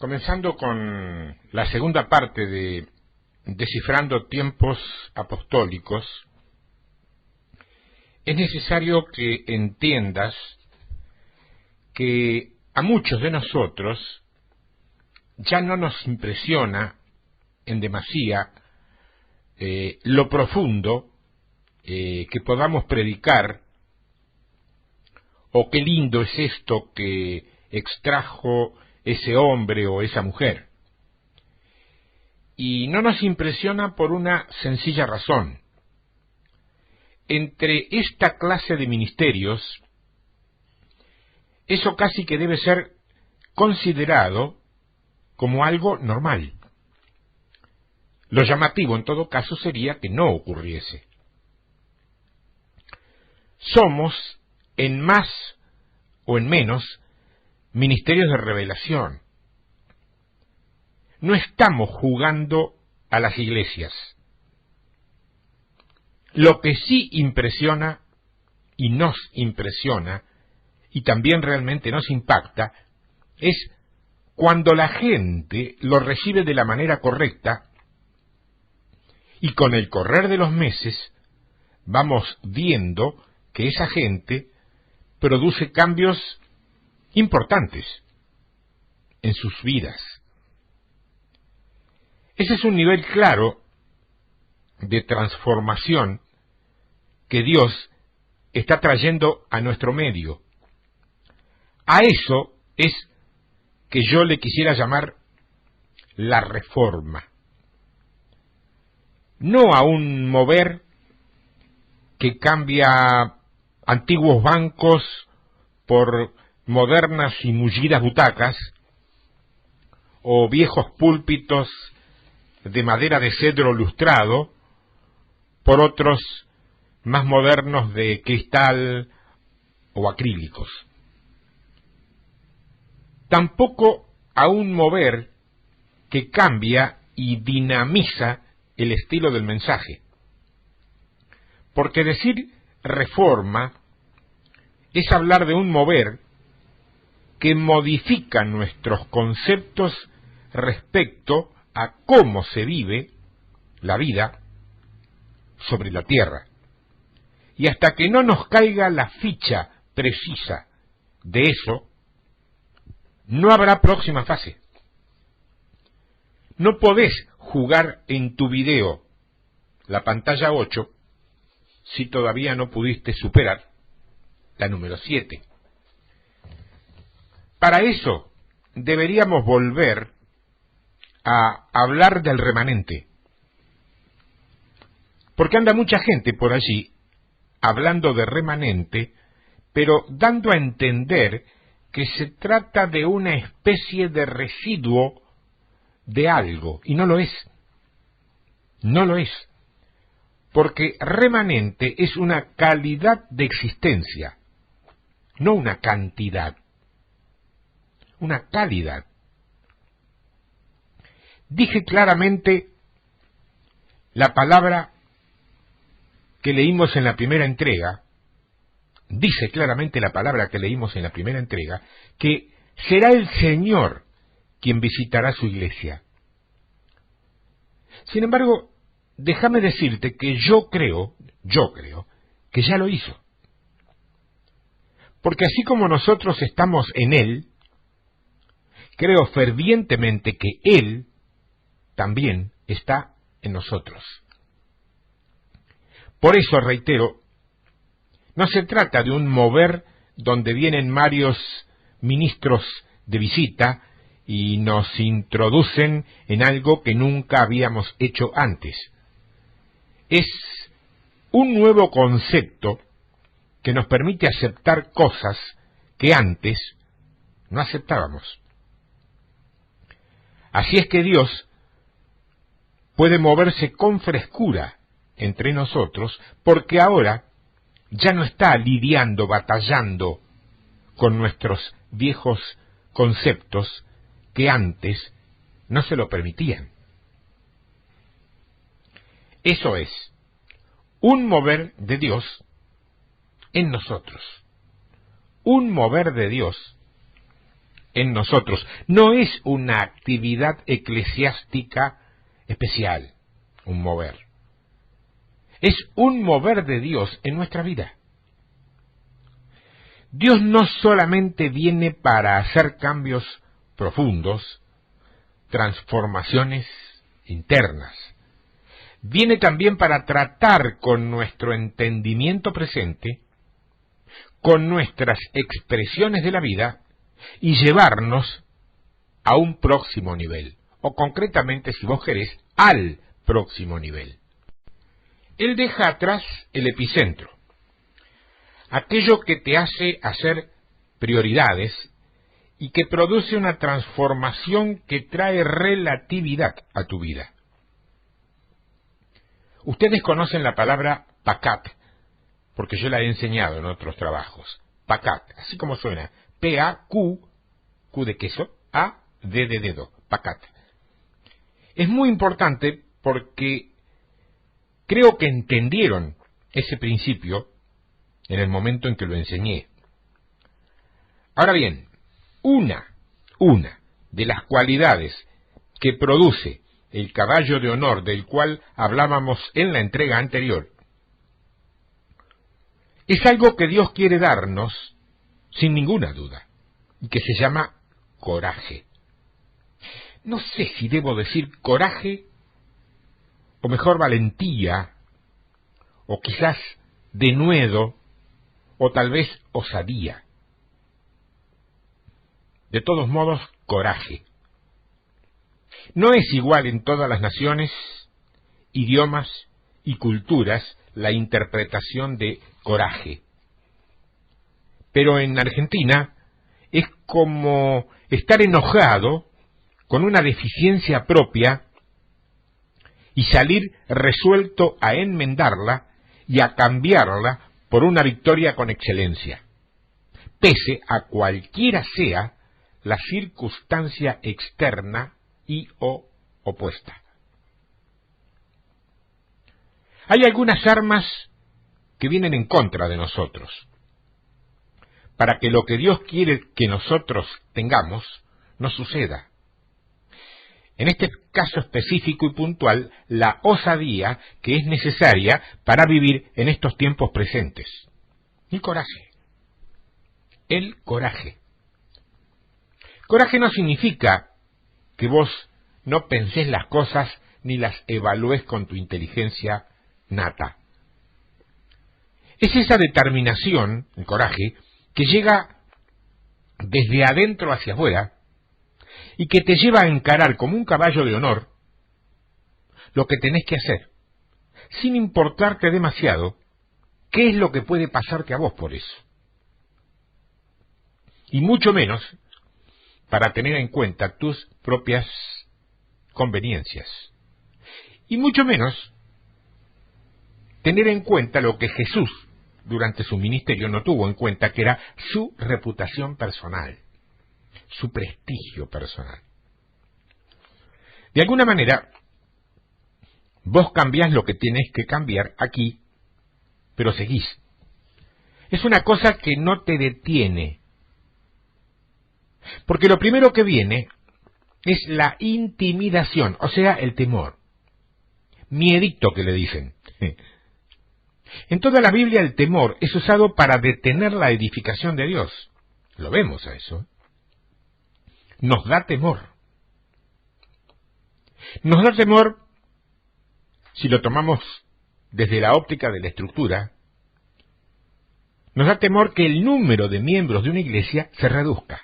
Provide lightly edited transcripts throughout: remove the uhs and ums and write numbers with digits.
Comenzando con la segunda parte de Descifrando tiempos apostólicos, es necesario que entiendas que a muchos de nosotros ya no nos impresiona en demasía lo profundo que podamos predicar, o qué lindo es esto que extrajo ese hombre o esa mujer. Y no nos impresiona por una sencilla razón. Entre esta clase de ministerios, eso casi que debe ser considerado como algo normal. Lo llamativo en todo caso sería que no ocurriese. Somos, en más o en menos, ministerios de revelación. No estamos jugando a las iglesias. Lo que sí impresiona y nos impresiona, y también realmente nos impacta, es cuando la gente lo recibe de la manera correcta, y con el correr de los meses vamos viendo que esa gente produce cambios importantes en sus vidas. Ese es un nivel claro de transformación que Dios está trayendo a nuestro medio. A eso es que yo le quisiera llamar la reforma. No a un mover que cambia antiguos bancos por modernas y mullidas butacas, o viejos púlpitos de madera de cedro lustrado por otros más modernos de cristal o acrílicos. Tampoco a un mover que cambia y dinamiza el estilo del mensaje. Porque decir reforma es hablar de un mover que modifica nuestros conceptos respecto a cómo se vive la vida sobre la tierra. Y hasta que no nos caiga la ficha precisa de eso, no habrá próxima fase. No podés jugar en tu video la pantalla 8 si todavía no pudiste superar la número 7. Para eso deberíamos volver a hablar del remanente, porque anda mucha gente por allí hablando de remanente, pero dando a entender que se trata de una especie de residuo de algo, y no lo es. No lo es, porque remanente es una calidad de existencia, no una cantidad, una calidad. Dije claramente la palabra que leímos en la primera entrega, dice claramente la palabra que leímos en la primera entrega, que será el Señor quien visitará su iglesia. Sin embargo, déjame decirte que yo creo que ya lo hizo. Porque así como nosotros estamos en Él, creo fervientemente que Él también está en nosotros. Por eso, reitero, no se trata de un mover donde vienen varios ministros de visita y nos introducen en algo que nunca habíamos hecho antes. Es un nuevo concepto que nos permite aceptar cosas que antes no aceptábamos. Así es que Dios puede moverse con frescura entre nosotros, porque ahora ya no está lidiando, batallando con nuestros viejos conceptos que antes no se lo permitían. Eso es un mover de Dios en nosotros, un mover de Dios en nosotros. No es una actividad eclesiástica especial, un mover. Es un mover de Dios en nuestra vida. Dios no solamente viene para hacer cambios profundos, transformaciones internas. Viene también para tratar con nuestro entendimiento presente, con nuestras expresiones de la vida y llevarnos a un próximo nivel, o concretamente, si vos querés, al próximo nivel. Él deja atrás el epicentro, aquello que te hace hacer prioridades y que produce una transformación que trae relatividad a tu vida. Ustedes conocen la palabra pacat, porque yo la he enseñado en otros trabajos. Pacat, así como suena, P-A-Q, Q de queso, A-D de dedo, pacat. Es muy importante porque creo que entendieron ese principio en el momento en que lo enseñé. Ahora bien, una de las cualidades que produce el caballo de honor del cual hablábamos en la entrega anterior, es algo que Dios quiere darnos sin ninguna duda, y que se llama coraje. No sé si debo decir coraje, o mejor valentía, o quizás denuedo, o tal vez osadía. De todos modos, coraje. No es igual en todas las naciones, idiomas y culturas la interpretación de coraje. Pero en Argentina es como estar enojado con una deficiencia propia y salir resuelto a enmendarla y a cambiarla por una victoria con excelencia, pese a cualquiera sea la circunstancia externa y o opuesta. Hay algunas armas que vienen en contra de nosotros, para que lo que Dios quiere que nosotros tengamos no suceda. En este caso específico y puntual, la osadía que es necesaria para vivir en estos tiempos presentes. El coraje. El coraje. Coraje no significa que vos no pensés las cosas ni las evalúes con tu inteligencia nata. Es esa determinación, el coraje, que llega desde adentro hacia afuera y que te lleva a encarar como un caballo de honor lo que tenés que hacer, sin importarte demasiado qué es lo que puede pasarte a vos por eso. Y mucho menos para tener en cuenta tus propias conveniencias. Y mucho menos tener en cuenta lo que Jesús durante su ministerio no tuvo en cuenta, que era su reputación personal, su prestigio personal. De alguna manera, vos cambiás lo que tenés que cambiar aquí, pero seguís. Es una cosa que no te detiene, porque lo primero que viene es la intimidación, o sea, el temor. Miedito que le dicen. En toda la Biblia el temor es usado para detener la edificación de Dios. Lo vemos a eso. Nos da temor. Nos da temor si lo tomamos desde la óptica de la estructura. Nos da temor que el número de miembros de una iglesia se reduzca.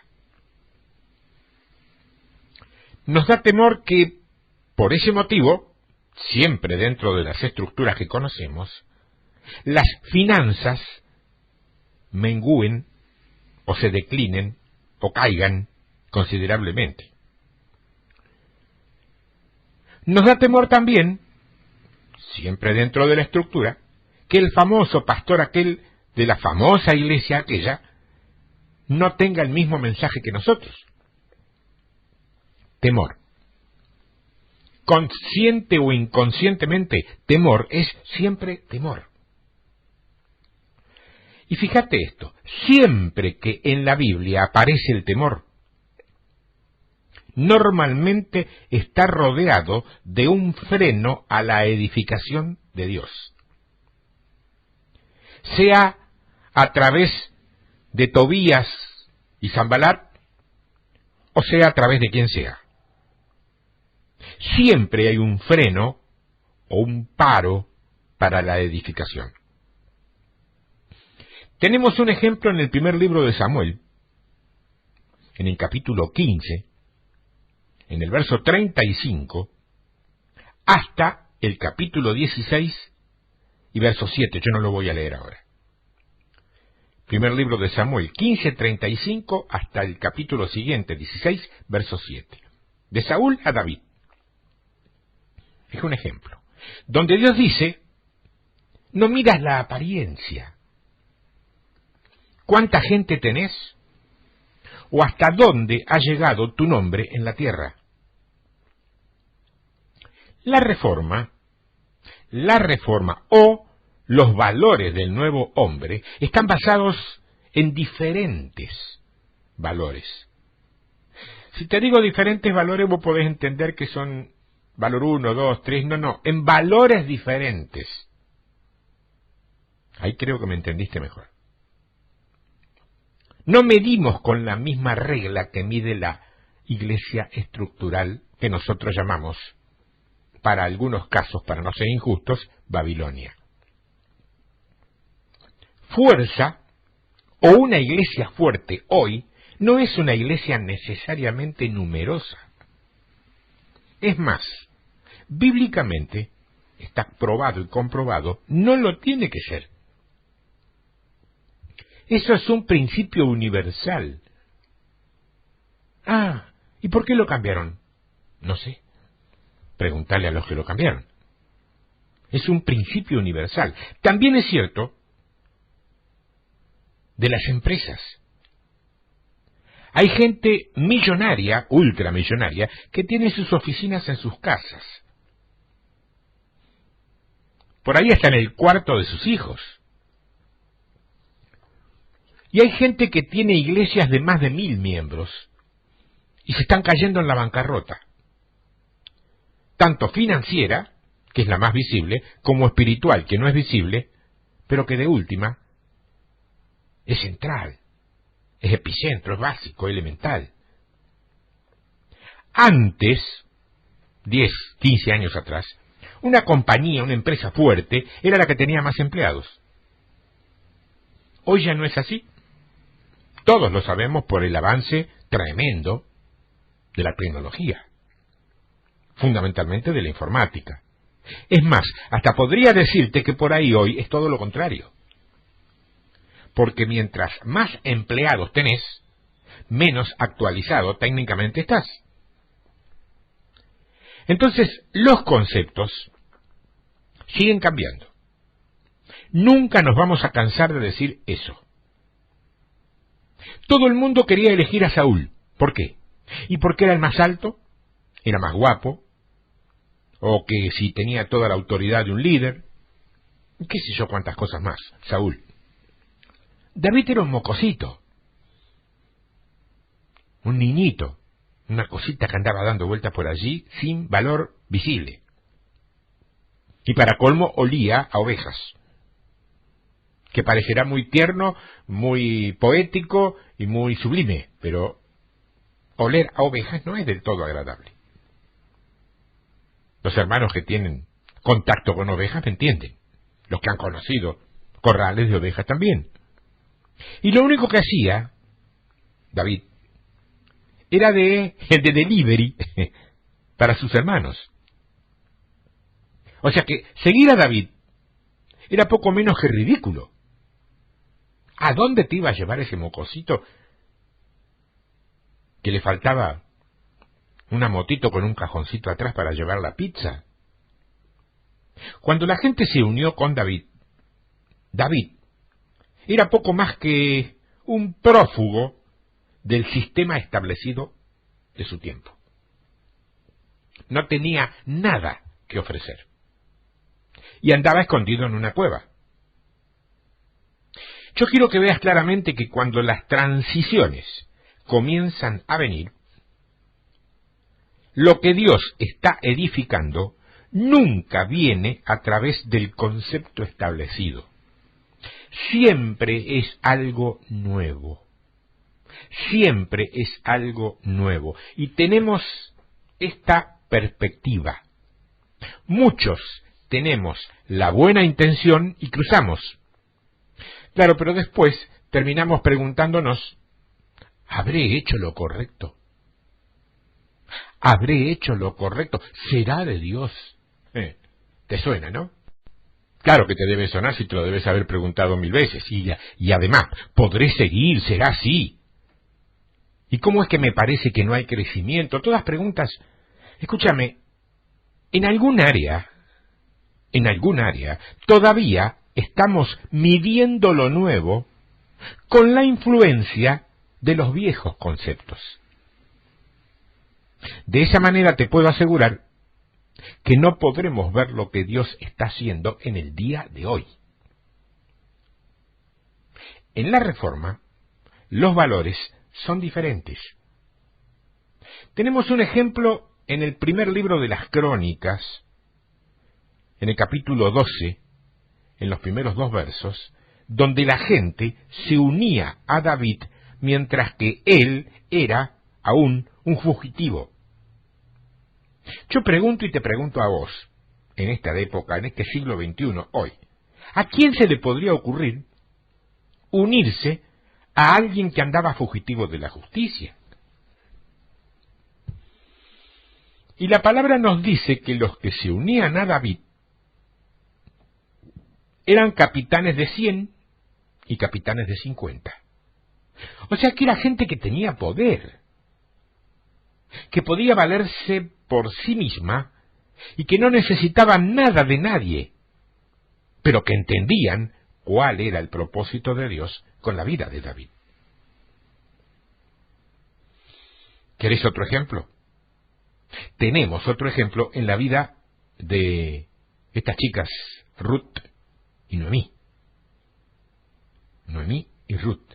Nos da temor que, por ese motivo, siempre dentro de las estructuras que conocemos, las finanzas mengúen o se declinen o caigan considerablemente. Nos da temor también, siempre dentro de la estructura, que el famoso pastor aquel de la famosa iglesia aquella no tenga el mismo mensaje que nosotros. Temor. Consciente o inconscientemente, temor es siempre temor. Y fíjate esto, siempre que en la Biblia aparece el temor, normalmente está rodeado de un freno a la edificación de Dios. Sea a través de Tobías y Sanbalat, o sea a través de quien sea. Siempre hay un freno o un paro para la edificación. Tenemos un ejemplo en el primer libro de Samuel, en el capítulo 15, en el verso 35, hasta el capítulo 16 y verso 7. Yo no lo voy a leer ahora. Primer libro de Samuel, 15:35 hasta el capítulo siguiente, 16, verso 7. De Saúl a David. Es un ejemplo, donde Dios dice, no miras la apariencia. ¿Cuánta gente tenés? ¿O hasta dónde ha llegado tu nombre en la tierra? La reforma o los valores del nuevo hombre están basados en diferentes valores. Si te digo diferentes valores, vos podés entender que son valor 1, 2, 3, no, en valores diferentes. Ahí creo que me entendiste mejor. No medimos con la misma regla que mide la iglesia estructural que nosotros llamamos, para algunos casos, para no ser injustos, Babilonia. Fuerza o una iglesia fuerte hoy no es una iglesia necesariamente numerosa. Es más, bíblicamente, está probado y comprobado, no lo tiene que ser. Eso es un principio universal. ¿Y por qué lo cambiaron? No sé. Preguntarle a los que lo cambiaron. Es un principio universal. También es cierto de las empresas. Hay gente millonaria, ultramillonaria, que tiene sus oficinas en sus casas. Por ahí está en el cuarto de sus hijos. Y hay gente que tiene iglesias de más de 1000 miembros y se están cayendo en la bancarrota. Tanto financiera, que es la más visible, como espiritual, que no es visible, pero que de última es central, es epicentro, es básico, elemental. Antes, 10, 15 años atrás, una compañía, una empresa fuerte, era la que tenía más empleados. Hoy ya no es así. Todos lo sabemos por el avance tremendo de la tecnología, fundamentalmente de la informática. Es más, hasta podría decirte que por ahí hoy es todo lo contrario. Porque mientras más empleados tenés, menos actualizado técnicamente estás. Entonces, los conceptos siguen cambiando. Nunca nos vamos a cansar de decir eso. Todo el mundo quería elegir a Saúl. ¿Por qué? ¿Y porque era el más alto? ¿Era más guapo? ¿O que si tenía toda la autoridad de un líder? ¿Qué sé yo cuántas cosas más? Saúl. David era un mocosito. Un niñito. Una cosita que andaba dando vueltas por allí sin valor visible. Y para colmo olía a ovejas. Que parecerá muy tierno, muy poético y muy sublime, pero oler a ovejas no es del todo agradable. Los hermanos que tienen contacto con ovejas me entienden. Los que han conocido corrales de ovejas también. Y lo único que hacía David era de delivery para sus hermanos. O sea que seguir a David era poco menos que ridículo. ¿A dónde te iba a llevar ese mocosito que le faltaba una motito con un cajoncito atrás para llevar la pizza? Cuando la gente se unió con David, David era poco más que un prófugo del sistema establecido de su tiempo. No tenía nada que ofrecer. Y andaba escondido en una cueva. Yo quiero que veas claramente que cuando las transiciones comienzan a venir, lo que Dios está edificando nunca viene a través del concepto establecido. Siempre es algo nuevo. Siempre es algo nuevo. Y tenemos esta perspectiva. Muchos tenemos la buena intención y cruzamos. Claro, pero después terminamos preguntándonos, ¿habré hecho lo correcto? ¿Habré hecho lo correcto? ¿Será de Dios? ¿Te suena, no? Claro que te debe sonar si te lo debes haber preguntado 1000 veces. Y además, ¿podré seguir? ¿Será así? ¿Y cómo es que me parece que no hay crecimiento? Todas preguntas. Escúchame, en algún área, todavía estamos midiendo lo nuevo con la influencia de los viejos conceptos. De esa manera te puedo asegurar que no podremos ver lo que Dios está haciendo en el día de hoy. En la Reforma, los valores son diferentes. Tenemos un ejemplo en el primer libro de las Crónicas, en el capítulo 12, en los primeros 2 versos, donde la gente se unía a David mientras que él era aún un fugitivo. Yo pregunto y te pregunto a vos, en esta época, en este siglo XXI, hoy, ¿a quién se le podría ocurrir unirse a alguien que andaba fugitivo de la justicia? Y la palabra nos dice que los que se unían a David eran capitanes de 100 y capitanes de 50. O sea que era gente que tenía poder, que podía valerse por sí misma y que no necesitaba nada de nadie, pero que entendían cuál era el propósito de Dios con la vida de David. ¿Queréis otro ejemplo? Tenemos otro ejemplo en la vida de estas chicas, Ruth y Noemí. Noemí y Ruth.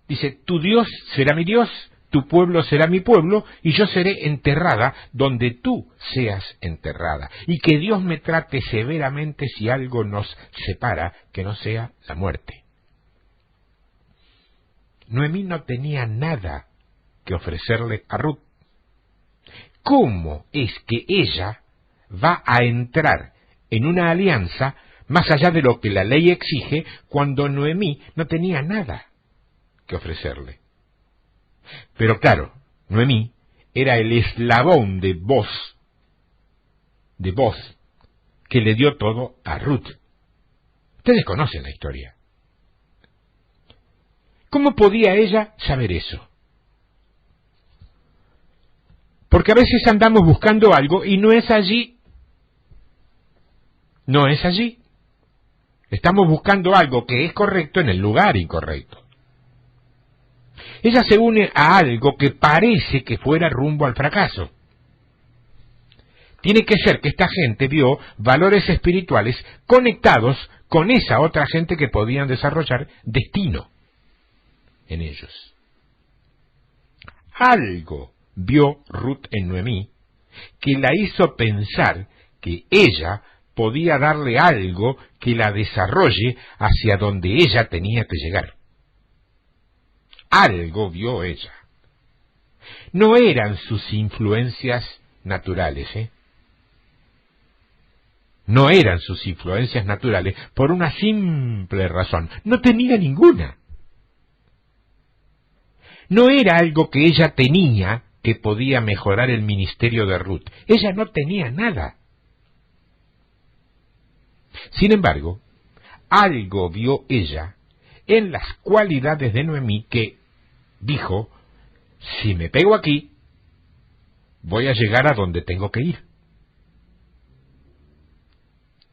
Dice, tu Dios será mi Dios, tu pueblo será mi pueblo, y yo seré enterrada donde tú seas enterrada. Y que Dios me trate severamente si algo nos separa, que no sea la muerte. Noemí no tenía nada que ofrecerle a Ruth. ¿Cómo es que ella va a entrar en una alianza más allá de lo que la ley exige cuando Noemí no tenía nada que ofrecerle? Pero claro, Noemí era el eslabón de voz que le dio todo a Ruth. Ustedes conocen la historia. ¿Cómo podía ella saber eso? Porque a veces andamos buscando algo y no es allí. No es allí. Estamos buscando algo que es correcto en el lugar incorrecto. Ella se une a algo que parece que fuera rumbo al fracaso. Tiene que ser que esta gente vio valores espirituales conectados con esa otra gente que podían desarrollar destino en ellos. Algo vio Ruth en Noemí que la hizo pensar que ella podía darle algo que la desarrolle hacia donde ella tenía que llegar. Algo vio ella. No eran sus influencias naturales, No eran sus influencias naturales por una simple razón. No tenía ninguna. No era algo que ella tenía que podía mejorar el ministerio de Ruth. Ella no tenía nada. Sin embargo, algo vio ella en las cualidades de Noemí que dijo, si me pego aquí, voy a llegar a donde tengo que ir.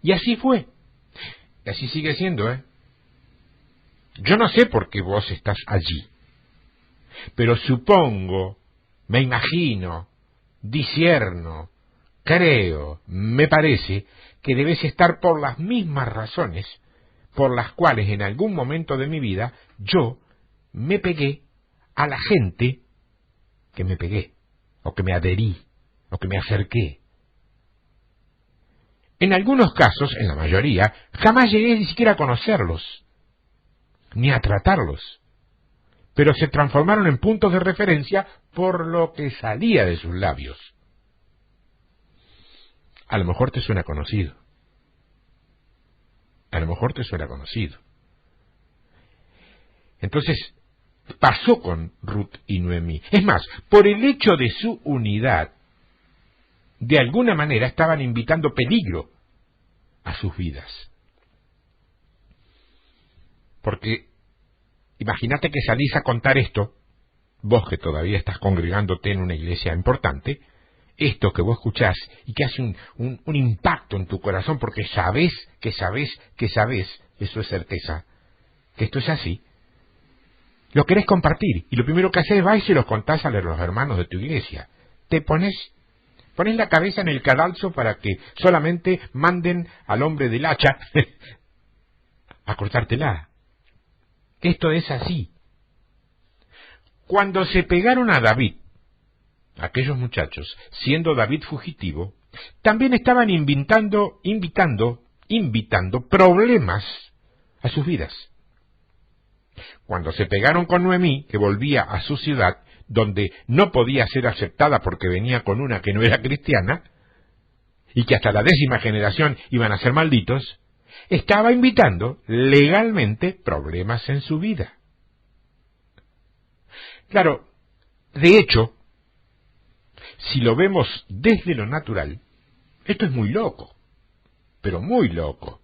Y así fue. Y así sigue siendo, Yo no sé por qué vos estás allí, pero supongo, me imagino, discierno, creo, me parece que debes estar por las mismas razones por las cuales en algún momento de mi vida yo me pegué a la gente que me pegué. o que me adherí, o que me acerqué. En algunos casos, en la mayoría, jamás llegué ni siquiera a conocerlos, ni a tratarlos, pero se transformaron en puntos de referencia por lo que salía de sus labios. A lo mejor te suena conocido. A lo mejor te suena conocido. Entonces, pasó con Ruth y Noemí. Es más, por el hecho de su unidad, de alguna manera estaban invitando peligro a sus vidas. Porque imagínate que salís a contar esto, vos que todavía estás congregándote en una iglesia importante, esto que vos escuchás y que hace un impacto en tu corazón porque sabés, eso es certeza, que esto es así, lo querés compartir y lo primero que haces vas y se los contás a los hermanos de tu iglesia. Te pones la cabeza en el cadalso para que solamente manden al hombre del hacha a cortártela. Esto es así. Cuando se pegaron a David, aquellos muchachos, siendo David fugitivo, también estaban invitando problemas a sus vidas. Cuando se pegaron con Noemí, que volvía a su ciudad, donde no podía ser aceptada porque venía con una que no era cristiana, y que hasta la 10ª generación iban a ser malditos, estaba invitando legalmente problemas en su vida. Claro, de hecho, si lo vemos desde lo natural, esto es muy loco, pero muy loco.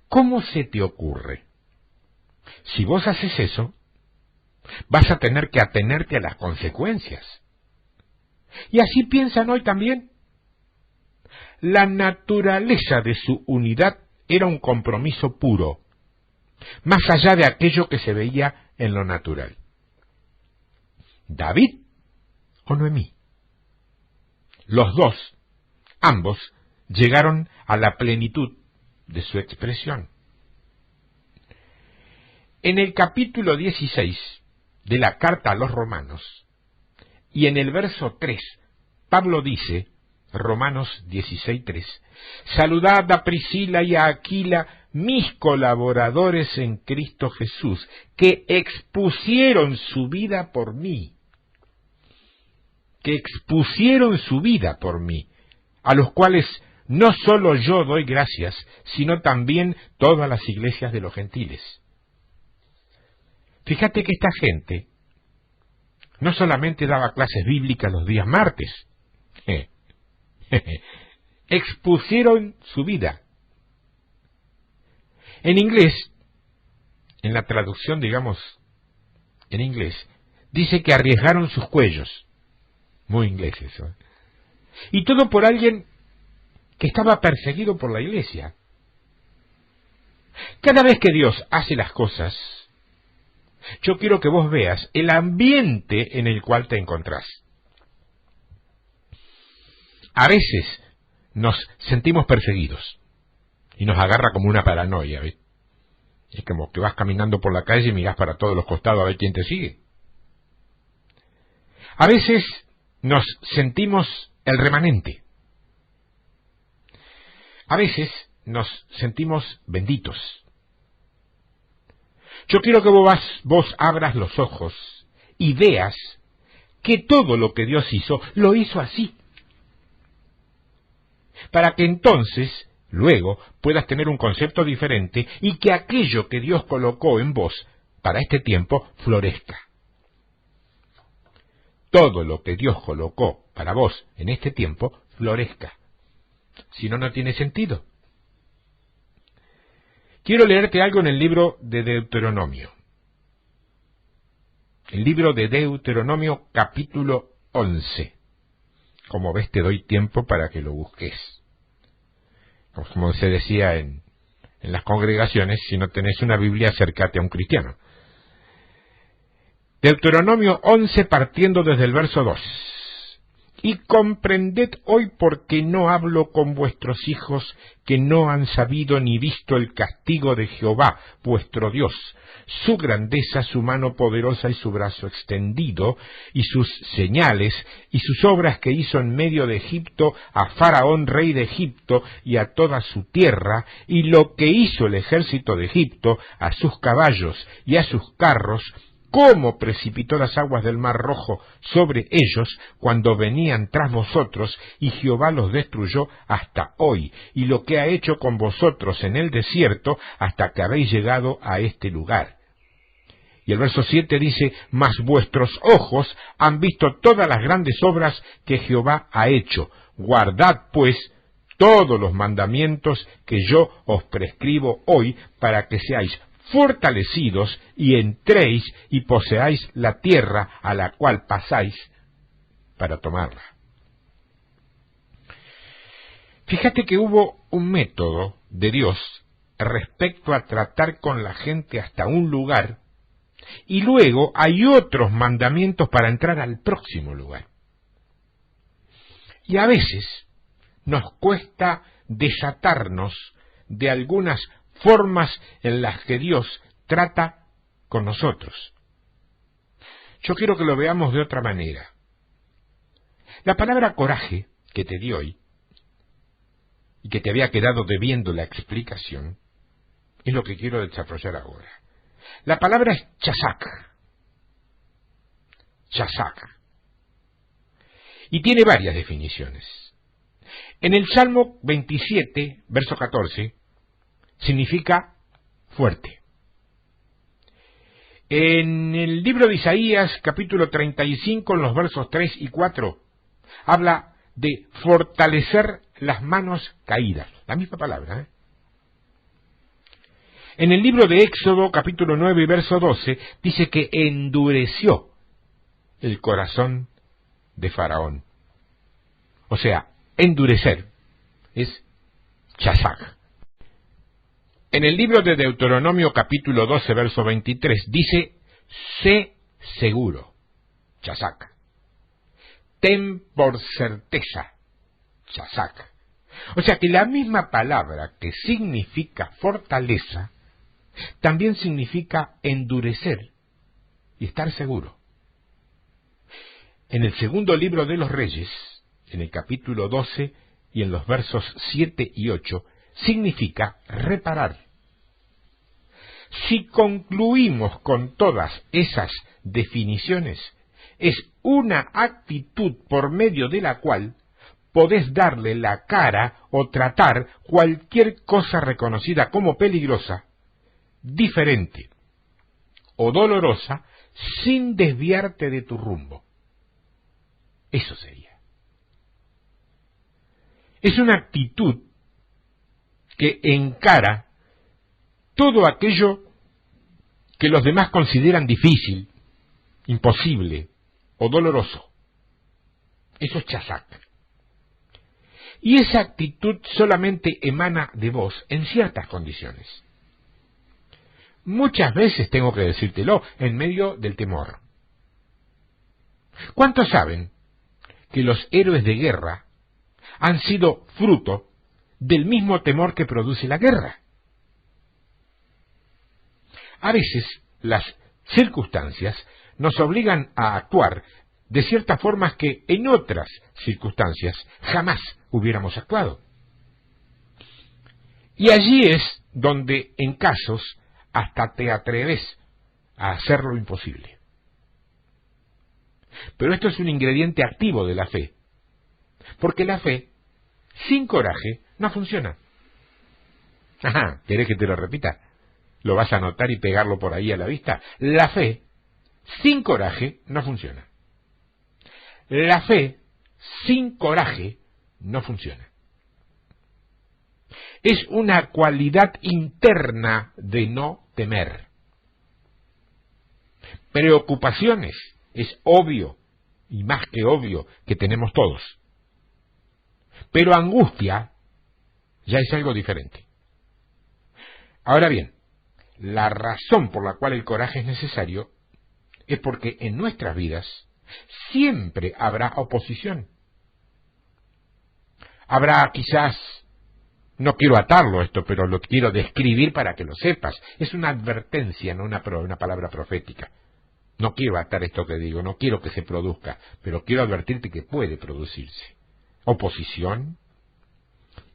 ¿Cómo se te ocurre? Si vos haces eso, vas a tener que atenerte a las consecuencias. Y así piensan hoy también. La naturaleza de su unidad era un compromiso puro, más allá de aquello que se veía en lo natural. ¿David o Noemí? Los dos, ambos, llegaron a la plenitud de su expresión. En el capítulo 16 de la carta a los Romanos, y en el verso 3, Pablo dice, Romanos 16:3, saludad a Priscila y a Aquila, mis colaboradores en Cristo Jesús, que expusieron su vida por mí. A los cuales no solo yo doy gracias, sino también todas las iglesias de los gentiles. Fíjate que esta gente no solamente daba clases bíblicas los días martes, expusieron su vida. En inglés, en la traducción, digamos, en inglés, dice que arriesgaron sus cuellos. Muy inglés eso. Y todo por alguien que estaba perseguido por la iglesia. Cada vez que Dios hace las cosas, yo quiero que vos veas el ambiente en el cual te encontrás. A veces nos sentimos perseguidos y nos agarra como una paranoia, ¿ves? Es como que vas caminando por la calle y mirás para todos los costados a ver quién te sigue. A veces nos sentimos el remanente. A veces nos sentimos benditos. Yo quiero que vos abras los ojos y veas que todo lo que Dios hizo, lo hizo así. Para que entonces, luego, puedas tener un concepto diferente y que aquello que Dios colocó en vos para este tiempo florezca. Todo lo que Dios colocó para vos en este tiempo florezca. Si no, no tiene sentido. Quiero leerte algo en el libro de Deuteronomio. El libro de Deuteronomio, capítulo 11. Como ves, te doy tiempo para que lo busques. Como se decía en las congregaciones, si no tenés una Biblia, acércate a un cristiano. Deuteronomio 11, partiendo desde el verso 2. y comprended hoy por qué no hablo con vuestros hijos que no han sabido ni visto el castigo de Jehová, vuestro Dios, su grandeza, su mano poderosa y su brazo extendido, y sus señales, y sus obras que hizo en medio de Egipto a Faraón, rey de Egipto, y a toda su tierra, y lo que hizo el ejército de Egipto, a sus caballos y a sus carros, cómo precipitó las aguas del Mar Rojo sobre ellos cuando venían tras vosotros, y Jehová los destruyó hasta hoy, y lo que ha hecho con vosotros en el desierto hasta que habéis llegado a este lugar. Y el verso 7 dice, mas vuestros ojos han visto todas las grandes obras que Jehová ha hecho. Guardad, pues, todos los mandamientos que yo os prescribo hoy, para que seáis fortalecidos y entréis y poseáis la tierra a la cual pasáis para tomarla. Fíjate que hubo un método de Dios respecto a tratar con la gente hasta un lugar, y luego hay otros mandamientos para entrar al próximo lugar. Y a veces nos cuesta desatarnos de algunas formas en las que Dios trata con nosotros. Yo quiero que lo veamos de otra manera. La palabra coraje que te di hoy, y que te había quedado debiendo la explicación, es lo que quiero desarrollar ahora. La palabra es chazak. Chazak. Y tiene varias definiciones. En el Salmo 27, verso 14, significa fuerte. En el libro de Isaías, capítulo 35, en los versos 3 y 4, habla de fortalecer las manos caídas. La misma palabra, ¿eh? En el libro de Éxodo, capítulo 9 y verso 12, dice que endureció el corazón de Faraón. O sea, endurecer es chazak. En el libro de Deuteronomio, capítulo 12, verso 23, dice, sé seguro, chazak. Ten por certeza, chazak. O sea que la misma palabra que significa fortaleza, también significa endurecer y estar seguro. En el segundo libro de los Reyes, en el capítulo 12 y en los versos 7 y 8, significa reparar. Si concluimos con todas esas definiciones, es una actitud por medio de la cual podés darle la cara o tratar cualquier cosa reconocida como peligrosa, diferente o dolorosa, sin desviarte de tu rumbo. Eso sería. Es una actitud que encara todo aquello que los demás consideran difícil, imposible o doloroso. Eso es chazak. Y esa actitud solamente emana de vos en ciertas condiciones. Muchas veces, tengo que decírtelo, en medio del temor. ¿Cuántos saben que los héroes de guerra han sido fruto del mismo temor que produce la guerra? A veces las circunstancias nos obligan a actuar de ciertas formas que en otras circunstancias jamás hubiéramos actuado. Y allí es donde en casos hasta te atreves a hacer lo imposible. Pero esto es un ingrediente activo de la fe, porque la fe sin coraje no funciona. Ajá, ¿querés que te lo repita? ¿Lo vas a anotar y pegarlo por ahí a la vista? La fe sin coraje no funciona. La fe sin coraje no funciona. Es una cualidad interna de no temer. Preocupaciones es obvio, y más que obvio, que tenemos todos. Pero angustia ya es algo diferente. Ahora bien, la razón por la cual el coraje es necesario es porque en nuestras vidas siempre habrá oposición, Habrá quizás, no quiero atarlo esto, pero lo quiero describir para que lo sepas. Es una advertencia, no una palabra profética. No quiero atar esto que digo, no quiero que se produzca, pero quiero advertirte que puede producirse. Oposición,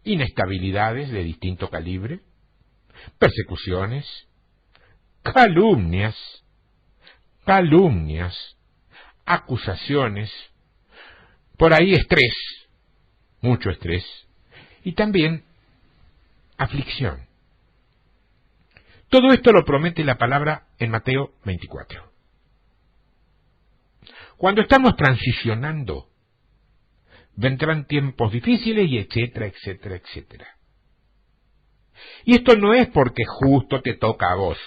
inestabilidades de distinto calibre, persecuciones, calumnias, acusaciones, por ahí estrés, mucho estrés, y también aflicción. Todo esto lo promete la palabra en Mateo 24. Cuando estamos transicionando, vendrán tiempos difíciles y etcétera, etcétera, etcétera. Y esto no es porque justo te toca a vos,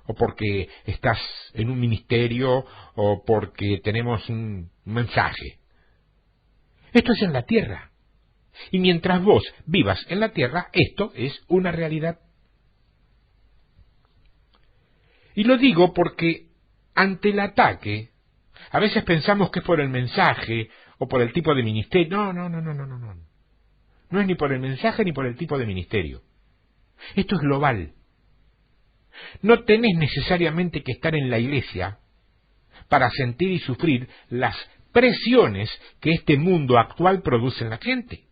o porque estás en un ministerio, o porque tenemos un mensaje. Esto es en la tierra. Y mientras vos vivas en la tierra, esto es una realidad. Y lo digo porque ante el ataque, a veces pensamos que es por el mensaje o por el tipo de ministerio. No. No es ni por el mensaje ni por el tipo de ministerio. Esto es global. No tenés necesariamente que estar en la iglesia para sentir y sufrir las presiones que este mundo actual produce en la gente.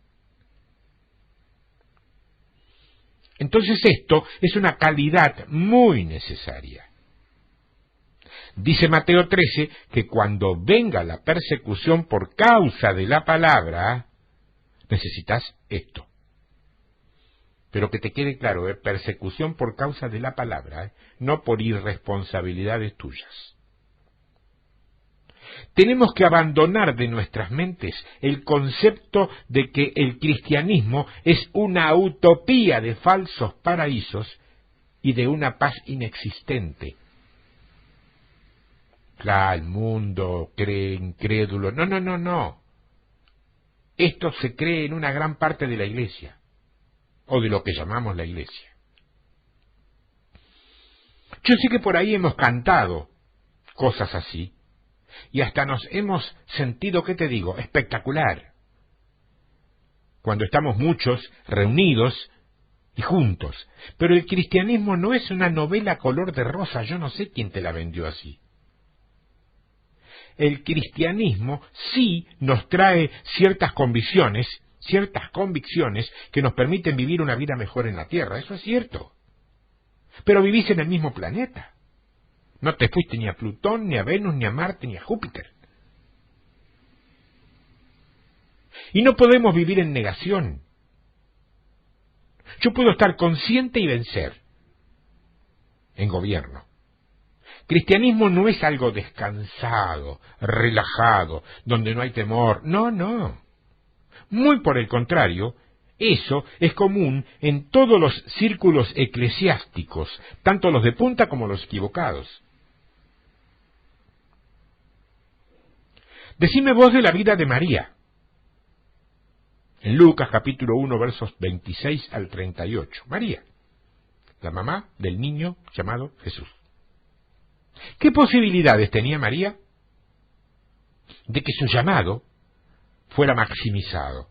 Entonces esto es una calidad muy necesaria. Dice Mateo 13 que cuando venga la persecución por causa de la palabra, necesitas esto. Pero que te quede claro, persecución por causa de la palabra, no por irresponsabilidades tuyas. Tenemos que abandonar de nuestras mentes el concepto de que el cristianismo es una utopía de falsos paraísos y de una paz inexistente. Claro, el mundo cree incrédulo. No. Esto se cree en una gran parte de la iglesia, o de lo que llamamos la iglesia. Yo sé que por ahí hemos cantado cosas así, y hasta nos hemos sentido, ¿qué te digo?, espectacular. Cuando estamos muchos reunidos y juntos. Pero el cristianismo no es una novela color de rosa, yo no sé quién te la vendió así. El cristianismo sí nos trae ciertas convicciones que nos permiten vivir una vida mejor en la tierra, eso es cierto. Pero vivís en el mismo planeta. No te fuiste ni a Plutón, ni a Venus, ni a Marte, ni a Júpiter. Y no podemos vivir en negación. Yo puedo estar consciente y vencer en gobierno. Cristianismo no es algo descansado, relajado, donde no hay temor. No. Muy por el contrario, eso es común en todos los círculos eclesiásticos, tanto los de punta como los equivocados. Decime vos de la vida de María. En Lucas capítulo 1 versos 26 al 38. María, la mamá del niño llamado Jesús. ¿Qué posibilidades tenía María de que su llamado fuera maximizado?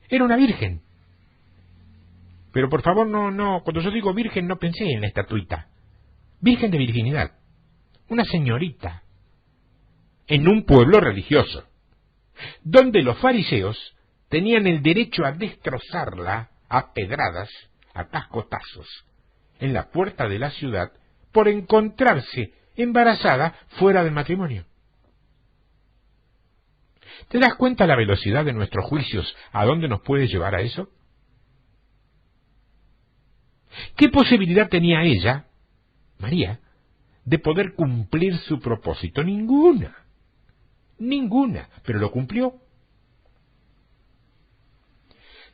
Era una virgen. Pero por favor, no, cuando yo digo virgen no pensé en la estatuita. Virgen de virginidad. Una señorita. En un pueblo religioso, donde los fariseos tenían el derecho a destrozarla a pedradas, a cascotazos, en la puerta de la ciudad, por encontrarse embarazada fuera del matrimonio. ¿Te das cuenta la velocidad de nuestros juicios a dónde nos puede llevar a eso? ¿Qué posibilidad tenía ella, María, de poder cumplir su propósito? Ninguna, pero lo cumplió.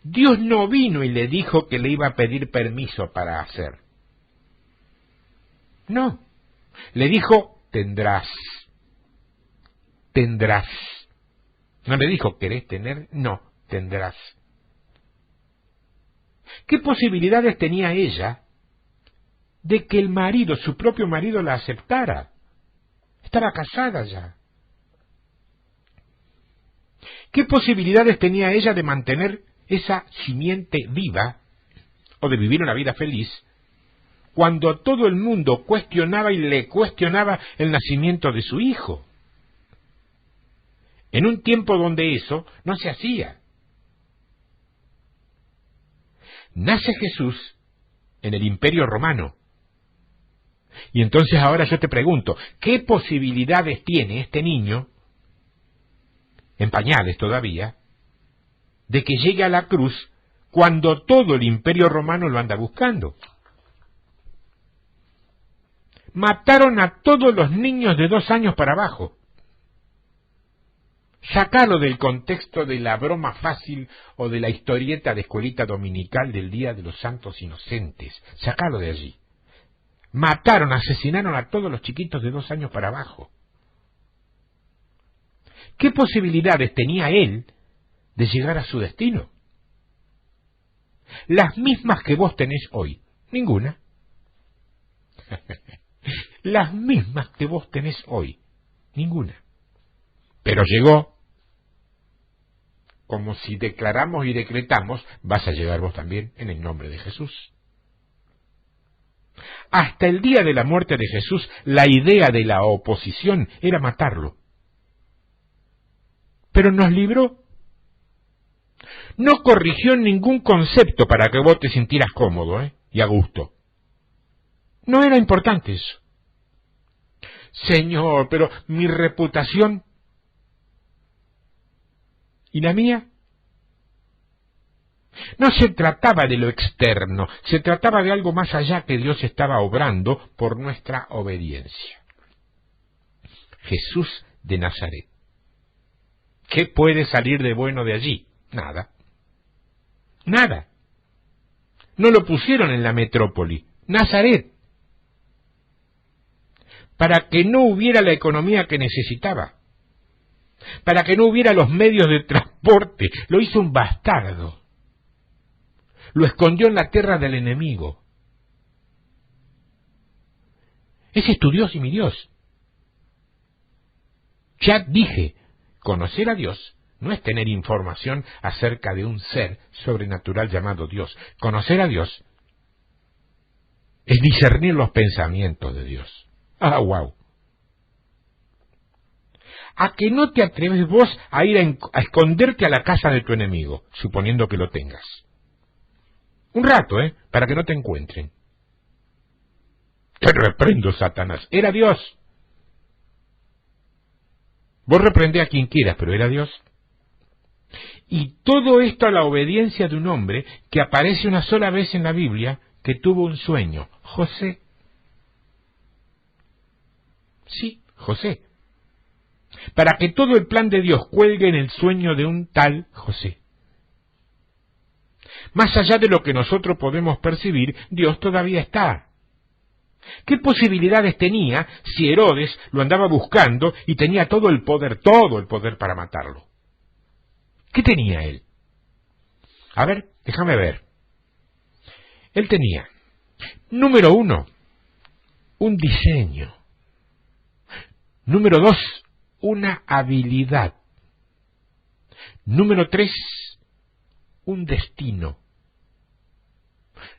Dios no vino y le dijo que le iba a pedir permiso para hacer. No, le dijo, tendrás. No le dijo, ¿querés tener? No, tendrás. ¿Qué posibilidades tenía ella de que el marido, su propio marido, la aceptara? Estaba casada ya. ¿Qué posibilidades tenía ella de mantener esa simiente viva o de vivir una vida feliz cuando todo el mundo cuestionaba y le cuestionaba el nacimiento de su hijo? En un tiempo donde eso no se hacía. Nace Jesús en el Imperio Romano. Y entonces ahora yo te pregunto, ¿qué posibilidades tiene este niño, en pañales todavía, de que llegue a la cruz cuando todo el Imperio Romano lo anda buscando? Mataron a todos los niños de 2 años para abajo. Sácalo del contexto de la broma fácil o de la historieta de escuelita dominical del Día de los Santos Inocentes. Sácalo de allí. Mataron, asesinaron a todos los chiquitos de 2 años para abajo. ¿Qué posibilidades tenía él de llegar a su destino? Las mismas que vos tenés hoy. Ninguna. Las mismas que vos tenés hoy. Ninguna. Pero llegó. Como si declaramos y decretamos, vas a llegar vos también en el nombre de Jesús. Hasta el día de la muerte de Jesús, la idea de la oposición era matarlo. Pero nos libró. No corrigió ningún concepto para que vos te sintieras cómodo, y a gusto. No era importante eso. Señor, pero mi reputación... ¿Y la mía? No se trataba de lo externo, se trataba de algo más allá que Dios estaba obrando por nuestra obediencia. Jesús de Nazaret. ¿Qué puede salir de bueno de allí? Nada. Nada. No lo pusieron en la metrópoli. Nazaret. Para que no hubiera la economía que necesitaba. Para que no hubiera los medios de transporte. Lo hizo un bastardo. Lo escondió en la tierra del enemigo. Ese es tu Dios y mi Dios. Ya dije, conocer a Dios no es tener información acerca de un ser sobrenatural llamado Dios. Conocer a Dios es discernir los pensamientos de Dios. ¡Ah, wow! ¿A que no te atreves vos a ir a esconderte a la casa de tu enemigo, suponiendo que lo tengas? Un rato, para que no te encuentren. Te reprendo, Satanás. Era Dios. Vos reprendé a quien quieras, pero era Dios. Y todo esto a la obediencia de un hombre que aparece una sola vez en la Biblia, que tuvo un sueño. José. Sí, José. Para que todo el plan de Dios cuelgue en el sueño de un tal José. Más allá de lo que nosotros podemos percibir, Dios todavía está. ¿Qué posibilidades tenía si Herodes lo andaba buscando y tenía todo el poder para matarlo? ¿Qué tenía él? A ver, déjame ver. Él tenía, número 1, un diseño. Número 2, una habilidad. Número 3, un destino.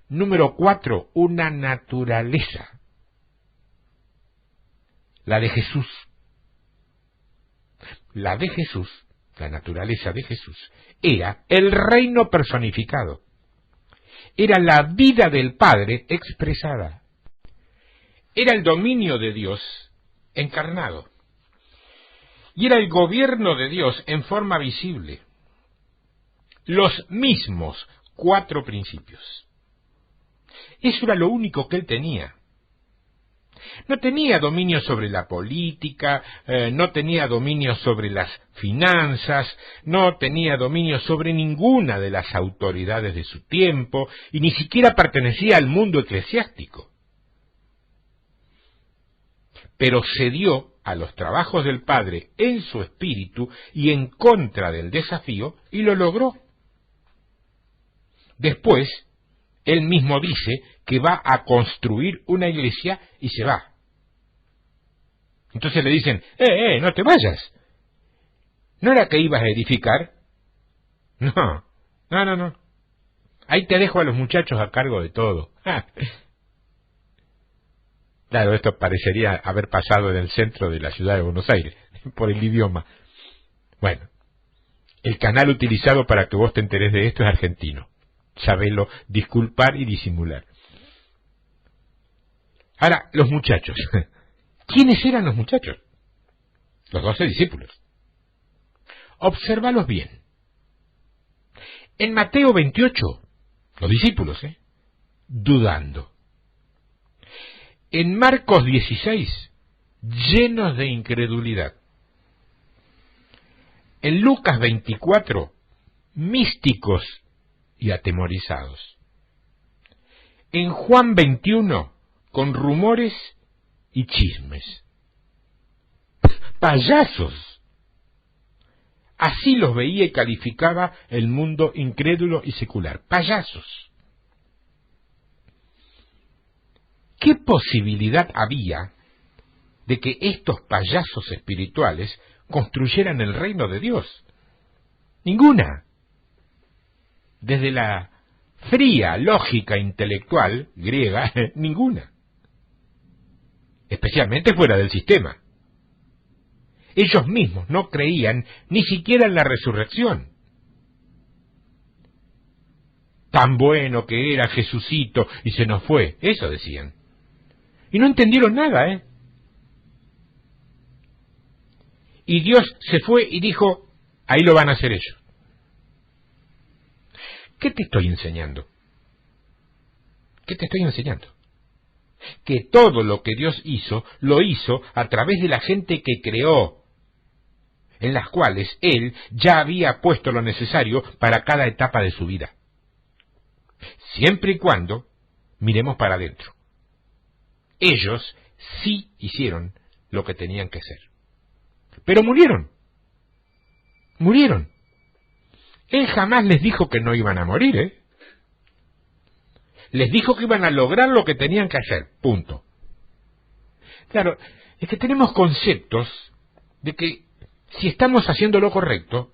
Número 4, una naturaleza. La de Jesús. La de Jesús, la naturaleza de Jesús, era el reino personificado. Era la vida del Padre expresada. Era el dominio de Dios encarnado. Y era el gobierno de Dios en forma visible. Los mismos 4 principios. Eso era lo único que él tenía. No tenía dominio sobre la política, no tenía dominio sobre las finanzas, no tenía dominio sobre ninguna de las autoridades de su tiempo, y ni siquiera pertenecía al mundo eclesiástico. Pero cedió a los trabajos del Padre en su espíritu y en contra del desafío, y lo logró. Después, él mismo dice que va a construir una iglesia y se va. Entonces le dicen, no te vayas. ¿No era que ibas a edificar? No, no. Ahí te dejo a los muchachos a cargo de todo. Claro, esto parecería haber pasado en el centro de la ciudad de Buenos Aires, por el idioma. Bueno, el canal utilizado para que vos te enteres de esto es argentino. Sabelo disculpar y disimular. Ahora, los muchachos. ¿Quiénes eran los muchachos? Los 12 discípulos. Obsérvalos bien. En Mateo 28, los discípulos, dudando. En Marcos 16, llenos de incredulidad. En Lucas 24, místicos y atemorizados. En Juan 21, con rumores y chismes. Payasos. Así los veía y calificaba el mundo incrédulo y secular. Payasos. ¿Qué posibilidad había de que estos payasos espirituales construyeran el reino de Dios? Ninguna. Desde la fría lógica intelectual griega, ninguna. Especialmente fuera del sistema. Ellos mismos no creían ni siquiera en la resurrección. Tan bueno que era Jesucito y se nos fue, eso decían. Y no entendieron nada, Y Dios se fue y dijo, ahí lo van a hacer ellos. ¿Qué te estoy enseñando? ¿Qué te estoy enseñando? Que todo lo que Dios hizo, lo hizo a través de la gente que creó, en las cuales Él ya había puesto lo necesario para cada etapa de su vida. Siempre y cuando miremos para adentro. Ellos sí hicieron lo que tenían que hacer. Pero murieron. Murieron. Él jamás les dijo que no iban a morir, Les dijo que iban a lograr lo que tenían que hacer. Punto. Claro, es que tenemos conceptos de que si estamos haciendo lo correcto,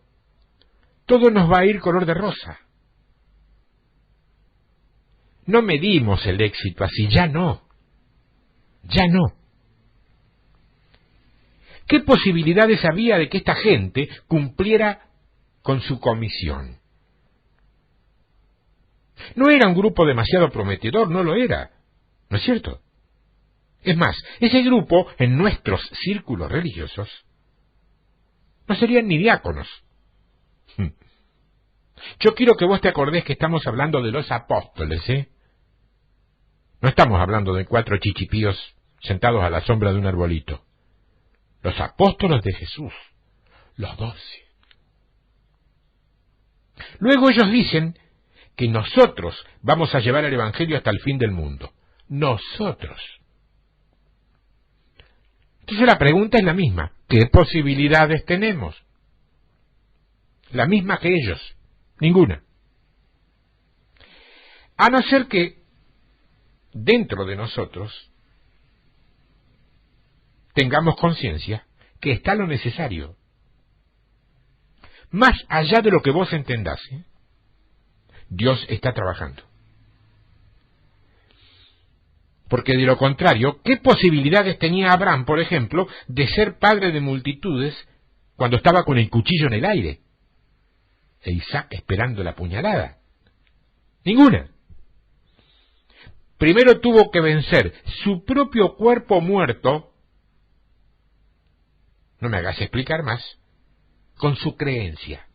todo nos va a ir color de rosa. No medimos el éxito así, ya no. Ya no. ¿Qué posibilidades había de que esta gente cumpliera con su comisión? No era un grupo demasiado prometedor, no lo era. ¿No es cierto? Es más, ese grupo, en nuestros círculos religiosos, no serían ni diáconos. Yo quiero que vos te acordés que estamos hablando de los apóstoles, No estamos hablando de 4 chichipíos sentados a la sombra de un arbolito. Los apóstoles de Jesús, los 12. Luego ellos dicen que nosotros vamos a llevar el Evangelio hasta el fin del mundo. Nosotros. Entonces la pregunta es la misma. ¿Qué posibilidades tenemos? La misma que ellos. Ninguna. A no ser que dentro de nosotros tengamos conciencia que está lo necesario. Más allá de lo que vos entendás, Dios está trabajando. Porque de lo contrario, ¿qué posibilidades tenía Abraham, por ejemplo, de ser padre de multitudes cuando estaba con el cuchillo en el aire? E Isaac esperando la puñalada. Ninguna. Primero tuvo que vencer su propio cuerpo muerto, no me hagas explicar más, con su creencia.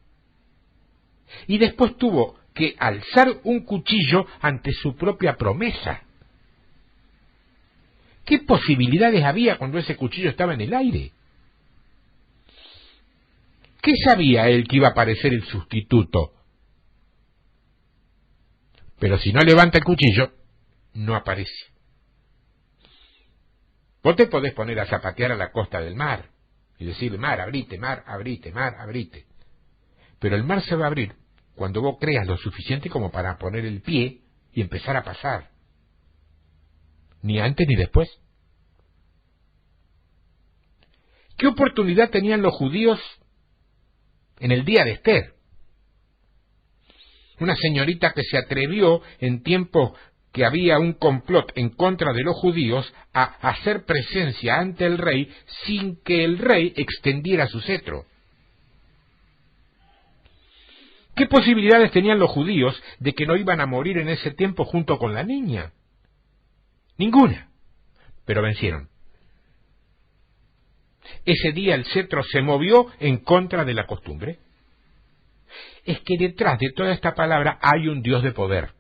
Y después tuvo que alzar un cuchillo ante su propia promesa. ¿Qué posibilidades había cuando ese cuchillo estaba en el aire? ¿Qué sabía él que iba a aparecer el sustituto? Pero si no levanta el cuchillo, no aparece. Vos te podés poner a zapatear a la costa del mar y decir, mar, abrite, mar, abrite, mar, abrite. Pero el mar se va a abrir cuando vos creas lo suficiente como para poner el pie y empezar a pasar. Ni antes ni después. ¿Qué oportunidad tenían los judíos en el día de Esther. Una señorita que se atrevió en tiempos que había un complot en contra de los judíos a hacer presencia ante el rey sin que el rey extendiera su cetro. ¿Qué posibilidades tenían los judíos de que no iban a morir en ese tiempo junto con la niña? Ninguna. Pero vencieron. Ese día el cetro se movió en contra de la costumbre. Es que detrás de toda esta palabra hay un Dios de poder.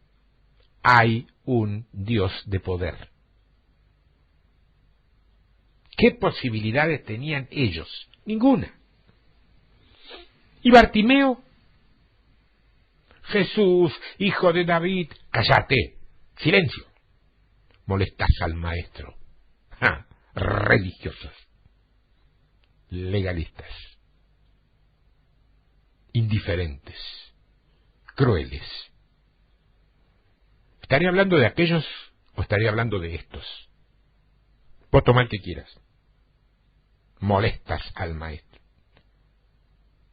Hay un Dios de poder. ¿Qué posibilidades tenían ellos? Ninguna. Y Bartimeo, Jesús, hijo de David, cállate, silencio. Molestás al maestro. Religiosos, legalistas, indiferentes, crueles. ¿Estaré hablando de aquellos o estaré hablando de estos? Vos toma el que quieras. Molestas al maestro.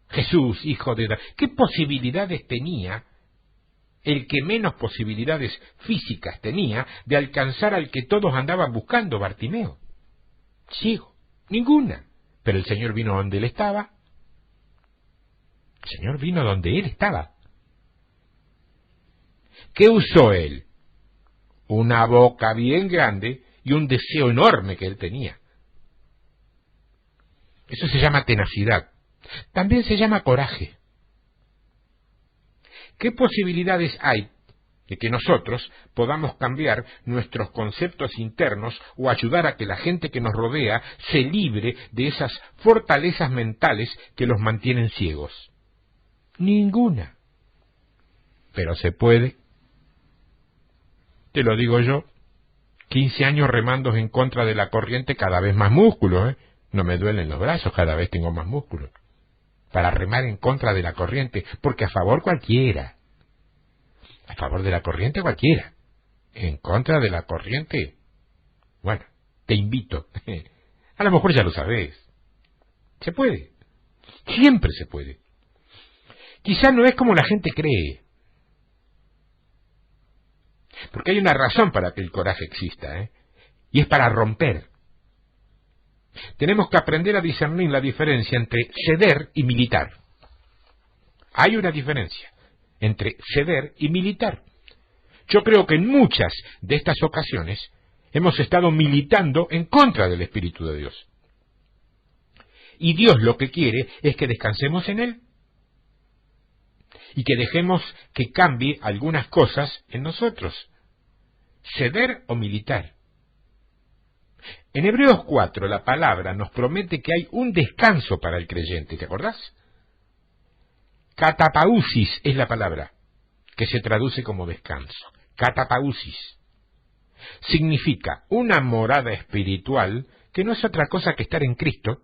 Jesús, hijo de David. ¿Qué posibilidades tenía el que menos posibilidades físicas tenía de alcanzar al que todos andaban buscando, Bartimeo? Ciego. Ninguna. Pero el Señor vino donde él estaba. El Señor vino donde él estaba. ¿Qué usó él? Una boca bien grande y un deseo enorme que él tenía. Eso se llama tenacidad. También se llama coraje. ¿Qué posibilidades hay de que nosotros podamos cambiar nuestros conceptos internos o ayudar a que la gente que nos rodea se libre de esas fortalezas mentales que los mantienen ciegos? Ninguna. Pero se puede. Te lo digo yo, 15 años remando en contra de la corriente, cada vez más músculo, No me duelen los brazos, cada vez tengo más músculo. Para remar en contra de la corriente, porque a favor cualquiera. A favor de la corriente cualquiera. En contra de la corriente, bueno, te invito. A lo mejor ya lo sabes. Se puede. Siempre se puede. Quizá no es como la gente cree. Porque hay una razón para que el coraje exista, y es para romper. Tenemos que aprender a discernir la diferencia entre ceder y militar. Hay una diferencia entre ceder y militar. Yo creo que en muchas de estas ocasiones hemos estado militando en contra del Espíritu de Dios. Y Dios lo que quiere es que descansemos en Él. Y que dejemos que cambie algunas cosas en nosotros. Ceder o militar. En Hebreos 4 la palabra nos promete que hay un descanso para el creyente, ¿te acordás? Catapausis es la palabra, que se traduce como descanso. Catapausis. Significa una morada espiritual que no es otra cosa que estar en Cristo.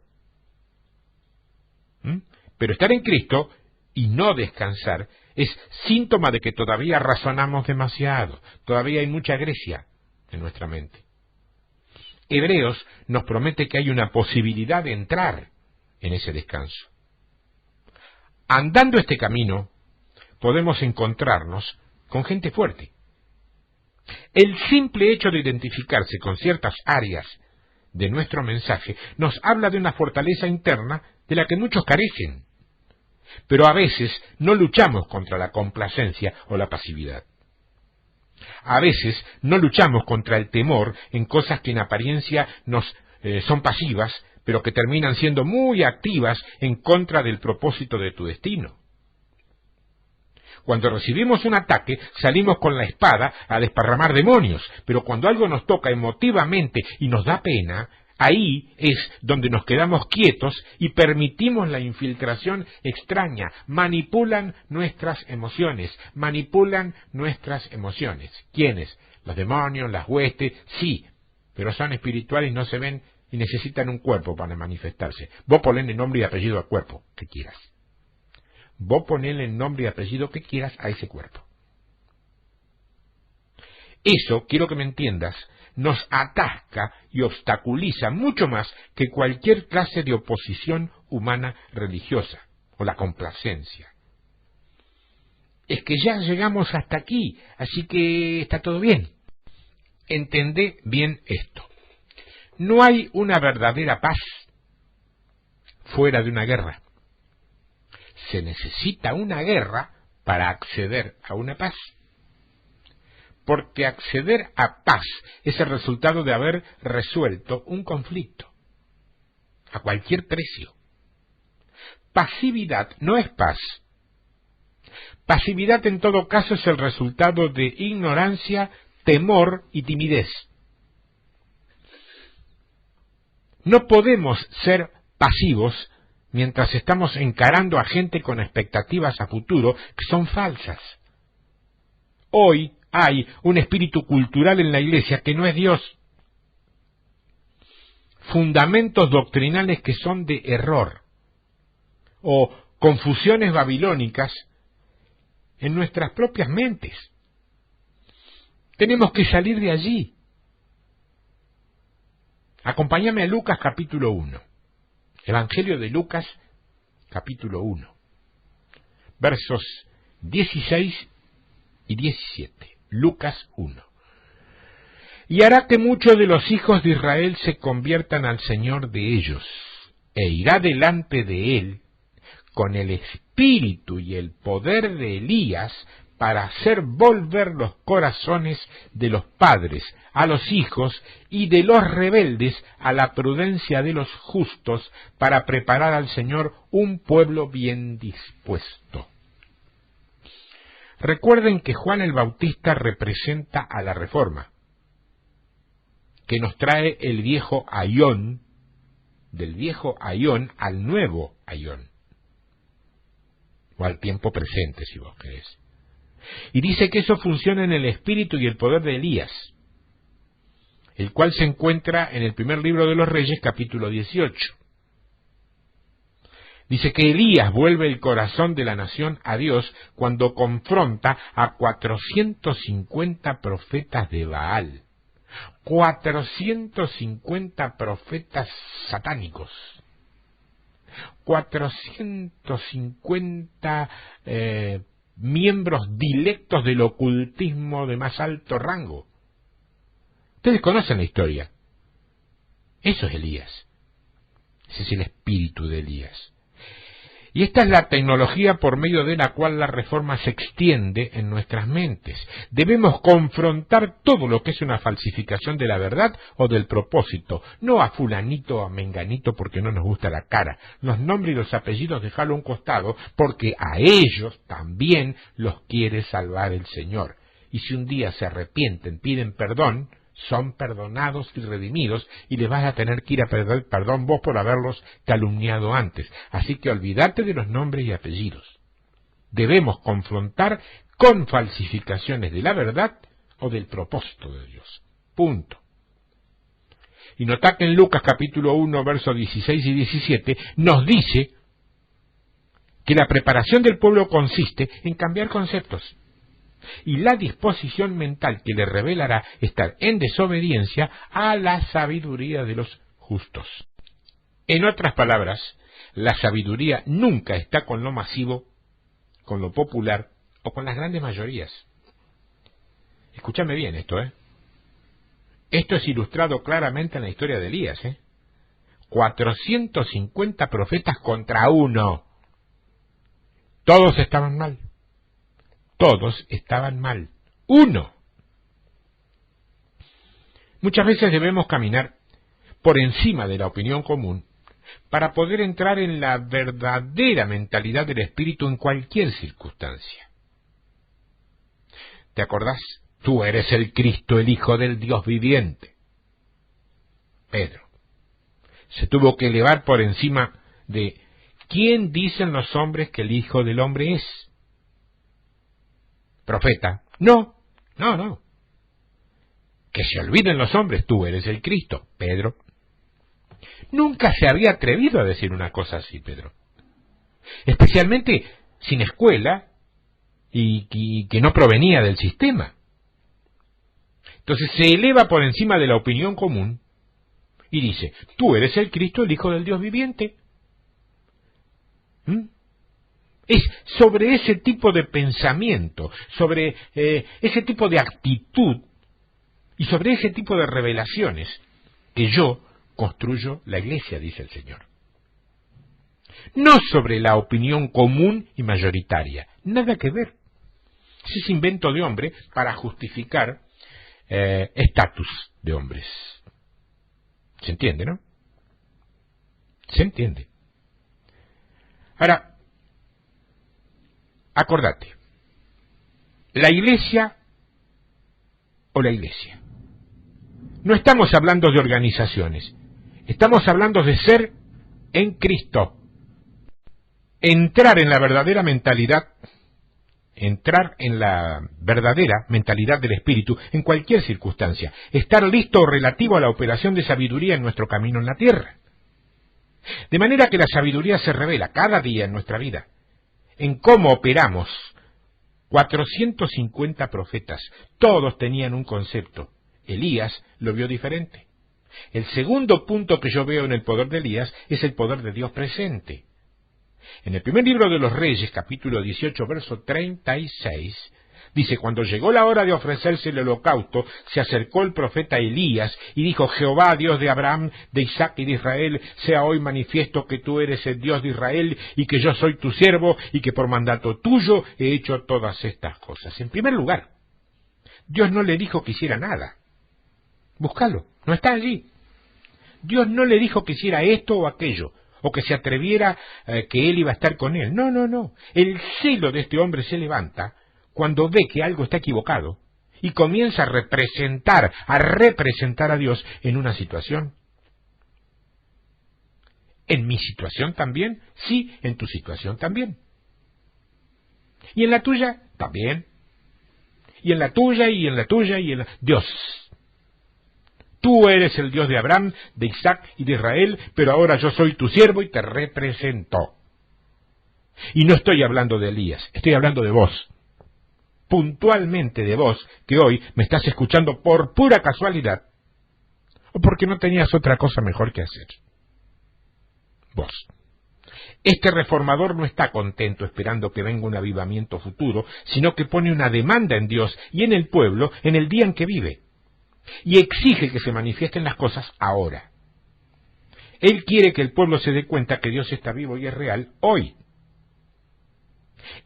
Pero estar en Cristo y no descansar es síntoma de que todavía razonamos demasiado, todavía hay mucha Grecia en nuestra mente. Hebreos nos promete que hay una posibilidad de entrar en ese descanso. Andando este camino, podemos encontrarnos con gente fuerte. El simple hecho de identificarse con ciertas áreas de nuestro mensaje nos habla de una fortaleza interna de la que muchos carecen. Pero a veces no luchamos contra la complacencia o la pasividad. A veces no luchamos contra el temor en cosas que en apariencia nos son pasivas, pero que terminan siendo muy activas en contra del propósito de tu destino. Cuando recibimos un ataque, salimos con la espada a desparramar demonios, pero cuando algo nos toca emotivamente y nos da pena, ahí es donde nos quedamos quietos y permitimos la infiltración extraña. Manipulan nuestras emociones. ¿Quiénes? Los demonios, las huestes, sí, pero son espirituales y no se ven y necesitan un cuerpo para manifestarse. Vos ponle nombre y apellido al cuerpo que quieras. Vos ponele el nombre y apellido que quieras a ese cuerpo. Eso, quiero que me entiendas, nos atasca y obstaculiza mucho más que cualquier clase de oposición humana religiosa o la complacencia. Es que ya llegamos hasta aquí, así que está todo bien. Entendé bien esto. No hay una verdadera paz fuera de una guerra. Se necesita una guerra para acceder a una paz. Porque acceder a paz es el resultado de haber resuelto un conflicto, a cualquier precio. Pasividad no es paz. Pasividad en todo caso es el resultado de ignorancia, temor y timidez. No podemos ser pasivos mientras estamos encarando a gente con expectativas a futuro que son falsas. Hoy hay un espíritu cultural en la Iglesia que no es Dios. Fundamentos doctrinales que son de error, o confusiones babilónicas en nuestras propias mentes. Tenemos que salir de allí. Acompáñame a Lucas capítulo 1. Evangelio de Lucas capítulo 1. Versos 16 y 17. Lucas 1. Y hará que muchos de los hijos de Israel se conviertan al Señor de ellos, e irá delante de él con el espíritu y el poder de Elías para hacer volver los corazones de los padres a los hijos y de los rebeldes a la prudencia de los justos, para preparar al Señor un pueblo bien dispuesto. Recuerden que Juan el Bautista representa a la Reforma, que nos trae el viejo Aión, del viejo Aión al nuevo Aión, o al tiempo presente, si vos querés. Y dice que eso funciona en el espíritu y el poder de Elías, el cual se encuentra en el primer libro de los Reyes, capítulo 18. Dice que Elías vuelve el corazón de la nación a Dios cuando confronta a 450 profetas de Baal. 450 profetas satánicos. 450 miembros dilectos del ocultismo de más alto rango. Ustedes conocen la historia. Eso es Elías. Ese es el espíritu de Elías. Y esta es la tecnología por medio de la cual la Reforma se extiende en nuestras mentes. Debemos confrontar todo lo que es una falsificación de la verdad o del propósito, no a fulanito o a menganito porque no nos gusta la cara. Los nombres y los apellidos dejarlo a un costado, porque a ellos también los quiere salvar el Señor. Y si un día se arrepienten, piden perdón, son perdonados y redimidos, y les vas a tener que ir a pedir perdón vos por haberlos calumniado antes. Así que olvídate de los nombres y apellidos. Debemos confrontar con falsificaciones de la verdad o del propósito de Dios. Punto. Y notá que en Lucas capítulo 1, versos 16 y 17, nos dice que la preparación del pueblo consiste en cambiar conceptos. Y la disposición mental que le revelará estar en desobediencia a la sabiduría de los justos. En otras palabras, la sabiduría nunca está con lo masivo, con lo popular o con las grandes mayorías. Escúchame bien esto, Esto es ilustrado claramente en la historia de Elías, 450 profetas contra uno. Todos estaban mal. Todos estaban mal. Uno. Muchas veces debemos caminar por encima de la opinión común para poder entrar en la verdadera mentalidad del Espíritu en cualquier circunstancia. ¿Te acordás? Tú eres el Cristo, el Hijo del Dios viviente. Pedro se tuvo que elevar por encima de ¿quién dicen los hombres que el Hijo del Hombre es? Profeta. No. Que se olviden los hombres, tú eres el Cristo, Pedro. Nunca se había atrevido a decir una cosa así, Pedro. Especialmente sin escuela y que no provenía del sistema. Entonces se eleva por encima de la opinión común y dice, tú eres el Cristo, el Hijo del Dios viviente. sobre ese tipo de pensamiento, sobre ese tipo de actitud y sobre ese tipo de revelaciones que yo construyo la iglesia, dice el Señor. No sobre la opinión común y mayoritaria, nada que ver. Ese es invento de hombre para justificar estatus de hombres. ¿Se entiende, no? Se entiende. Ahora, acordate, la iglesia o la iglesia. No estamos hablando de organizaciones, estamos hablando de ser en Cristo. Entrar en la verdadera mentalidad del Espíritu en cualquier circunstancia. Estar listo relativo a la operación de sabiduría en nuestro camino en la tierra. De manera que la sabiduría se revela cada día en nuestra vida, en cómo operamos. 450 profetas, todos tenían un concepto. Elías lo vio diferente. El segundo punto que yo veo en el poder de Elías es el poder de Dios presente. En el primer libro de los Reyes, capítulo 18, verso 36, dice, cuando llegó la hora de ofrecerse el holocausto, se acercó el profeta Elías y dijo, Jehová, Dios de Abraham, de Isaac y de Israel, sea hoy manifiesto que tú eres el Dios de Israel y que yo soy tu siervo y que por mandato tuyo he hecho todas estas cosas. En primer lugar, Dios no le dijo que hiciera nada. Búscalo, no está allí. Dios no le dijo que hiciera esto o aquello, o que se atreviera que él iba a estar con él. No, no, no. El celo de este hombre se levanta cuando ve que algo está equivocado y comienza a representar a Dios en una situación. ¿En mi situación también? Sí, en tu situación también. ¿Y en la tuya? También. Y en la tuya, y en la tuya, y en la... Dios. Tú eres el Dios de Abraham, de Isaac y de Israel, pero ahora yo soy tu siervo y te represento. Y no estoy hablando de Elías, estoy hablando de vos. Puntualmente de vos, que hoy me estás escuchando por pura casualidad, o porque no tenías otra cosa mejor que hacer. Vos. Este reformador no está contento esperando que venga un avivamiento futuro, sino que pone una demanda en Dios y en el pueblo en el día en que vive. Y exige que se manifiesten las cosas ahora. Él quiere que el pueblo se dé cuenta que Dios está vivo y es real hoy.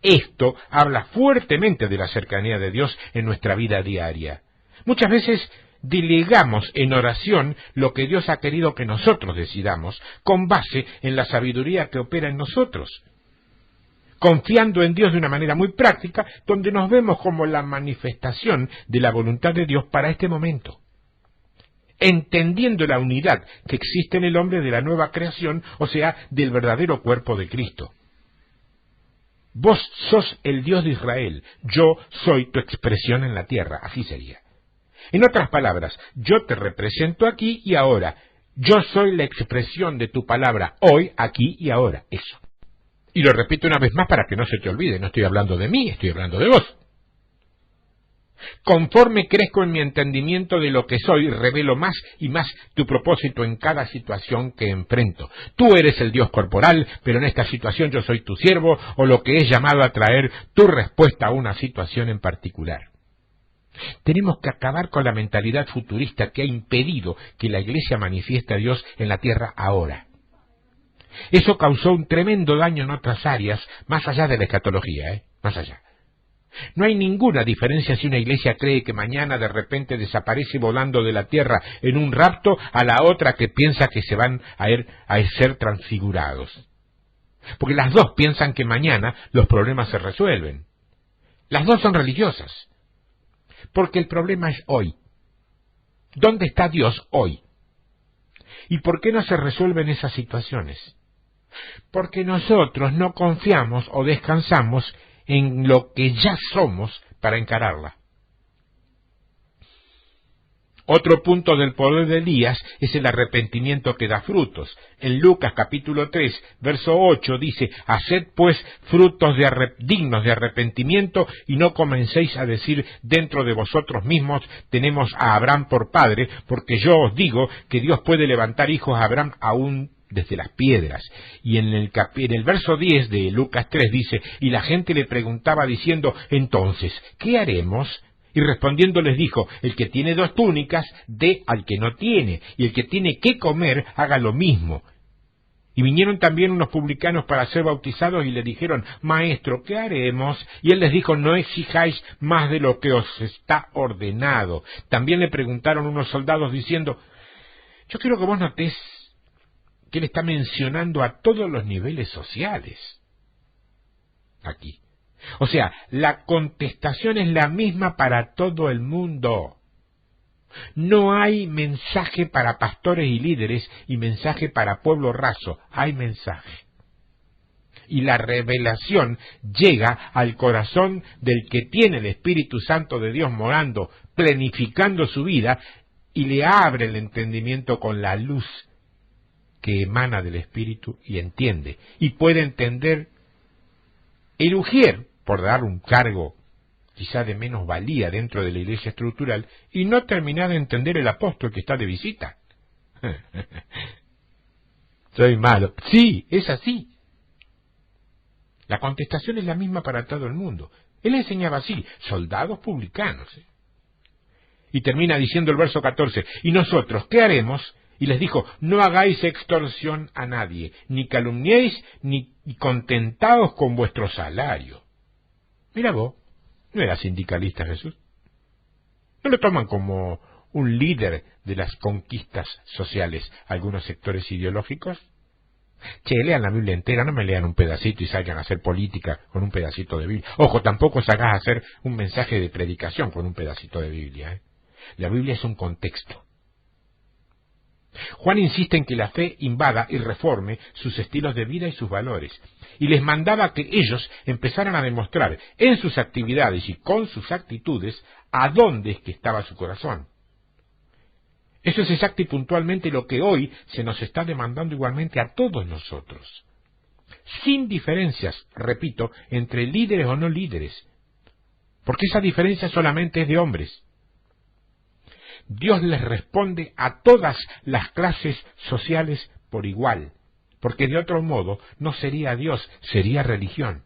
Esto habla fuertemente de la cercanía de Dios en nuestra vida diaria. Muchas veces delegamos en oración lo que Dios ha querido que nosotros decidamos, con base en la sabiduría que opera en nosotros, confiando en Dios de una manera muy práctica, donde nos vemos como la manifestación de la voluntad de Dios para este momento, entendiendo la unidad que existe en el hombre de la nueva creación, o sea, del verdadero cuerpo de Cristo. Vos sos el Dios de Israel, yo soy tu expresión en la tierra, así sería. En otras palabras, yo te represento aquí y ahora, yo soy la expresión de tu palabra hoy, aquí y ahora, eso. Y lo repito una vez más para que no se te olvide, no estoy hablando de mí, estoy hablando de vos. Conforme crezco en mi entendimiento de lo que soy, revelo más y más tu propósito en cada situación que enfrento. Tú eres el Dios corporal, pero en esta situación yo soy tu siervo, o lo que es llamado a traer tu respuesta a una situación en particular. Tenemos que acabar con la mentalidad futurista que ha impedido que la Iglesia manifieste a Dios en la tierra ahora. Eso causó un tremendo daño en otras áreas, más allá de la escatología, más allá. No hay ninguna diferencia si una iglesia cree que mañana de repente desaparece volando de la tierra en un rapto a la otra que piensa que se van a ser transfigurados. Porque las dos piensan que mañana los problemas se resuelven. Las dos son religiosas. Porque el problema es hoy. ¿Dónde está Dios hoy? ¿Y por qué no se resuelven esas situaciones? Porque nosotros no confiamos o descansamos en lo que ya somos para encararla. Otro punto del poder de Elías es el arrepentimiento que da frutos. En Lucas capítulo 3, verso 8 dice, haced pues frutos dignos de arrepentimiento y no comencéis a decir dentro de vosotros mismos, tenemos a Abraham por padre, porque yo os digo que Dios puede levantar hijos a Abraham aún desde las piedras. Y en el verso 10 de Lucas 3 dice, y la gente le preguntaba diciendo, entonces, ¿qué haremos? Y respondiendo les dijo, el que tiene 2 túnicas, dé al que no tiene, y el que tiene que comer, haga lo mismo. Y vinieron también unos publicanos para ser bautizados y le dijeron, Maestro, ¿qué haremos? Y él les dijo, no exijáis más de lo que os está ordenado. También le preguntaron unos soldados diciendo, yo quiero que vos notés que él está mencionando a todos los niveles sociales aquí. O sea, la contestación es la misma para todo el mundo. No hay mensaje para pastores y líderes y mensaje para pueblo raso. Hay mensaje. Y la revelación llega al corazón del que tiene el Espíritu Santo de Dios morando, planificando su vida, y le abre el entendimiento con la luz que emana del Espíritu y entiende. Y puede entender el ujier, por dar un cargo quizá de menos valía dentro de la iglesia estructural, y no terminar de entender el apóstol que está de visita. Soy malo. Sí, es así. La contestación es la misma para todo el mundo. Él enseñaba así, soldados publicanos. Y termina diciendo el verso 14, y nosotros, ¿qué haremos? Y les dijo, no hagáis extorsión a nadie, ni calumniéis, ni contentaos con vuestro salario. Mira vos, ¿no era sindicalista Jesús? ¿No lo toman como un líder de las conquistas sociales algunos sectores ideológicos? Che, lean la Biblia entera, no me lean un pedacito y salgan a hacer política con un pedacito de Biblia. Ojo, tampoco salgas a hacer un mensaje de predicación con un pedacito de Biblia. La Biblia es un contexto. Juan insiste en que la fe invada y reforme sus estilos de vida y sus valores, y les mandaba que ellos empezaran a demostrar en sus actividades y con sus actitudes a dónde es que estaba su corazón. Eso es exacto y puntualmente lo que hoy se nos está demandando igualmente a todos nosotros, sin diferencias, repito, entre líderes o no líderes, porque esa diferencia solamente es de hombres. Dios les responde a todas las clases sociales por igual, porque de otro modo no sería Dios, sería religión.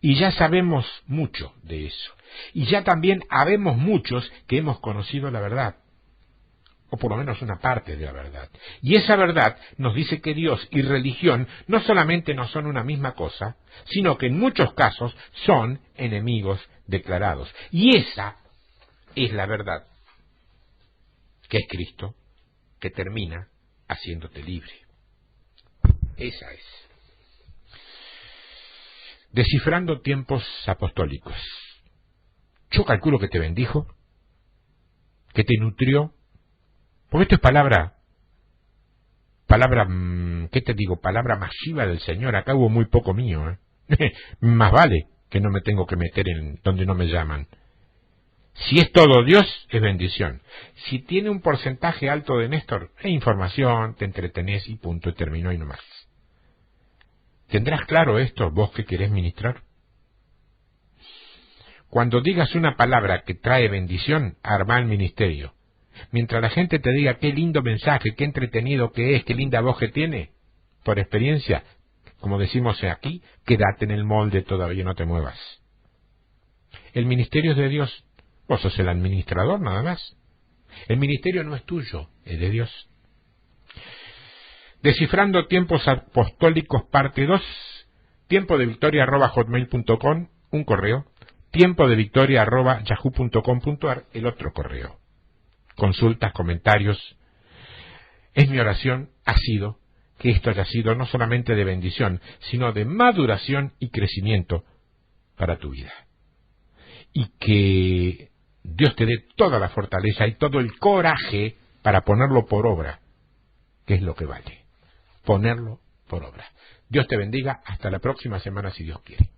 Y ya sabemos mucho de eso, y ya también habemos muchos que hemos conocido la verdad, o por lo menos una parte de la verdad. Y esa verdad nos dice que Dios y religión no solamente no son una misma cosa, sino que en muchos casos son enemigos declarados. Y esa es la verdad, que es Cristo, que termina haciéndote libre. Esa es. Descifrando tiempos apostólicos. Yo calculo que te bendijo, que te nutrió, porque esto es palabra, ¿qué te digo? Palabra masiva del Señor. Acá hubo muy poco mío, Más vale que no me tengo que meter en donde no me llaman. Si es todo Dios, es bendición. Si tiene un porcentaje alto de Néstor, es información, te entretenés y punto, y terminó y no más. ¿Tendrás claro esto, vos que querés ministrar? Cuando digas una palabra que trae bendición, arma el ministerio. Mientras la gente te diga qué lindo mensaje, qué entretenido que es, qué linda voz que tiene, por experiencia, como decimos aquí, quédate en el molde todavía, no te muevas. El ministerio es de Dios. Vos sos el administrador nada más. El ministerio no es tuyo, es de Dios. Descifrando tiempos apostólicos parte 2, tiempodevictoria@hotmail.com, un correo, tiempodevictoria@yahoo.com.ar, el otro correo. Consultas, comentarios. Es mi oración, ha sido, que esto haya sido no solamente de bendición, sino de maduración y crecimiento para tu vida. Y que Dios te dé toda la fortaleza y todo el coraje para ponerlo por obra, que es lo que vale. Ponerlo por obra. Dios te bendiga. Hasta la próxima semana, si Dios quiere.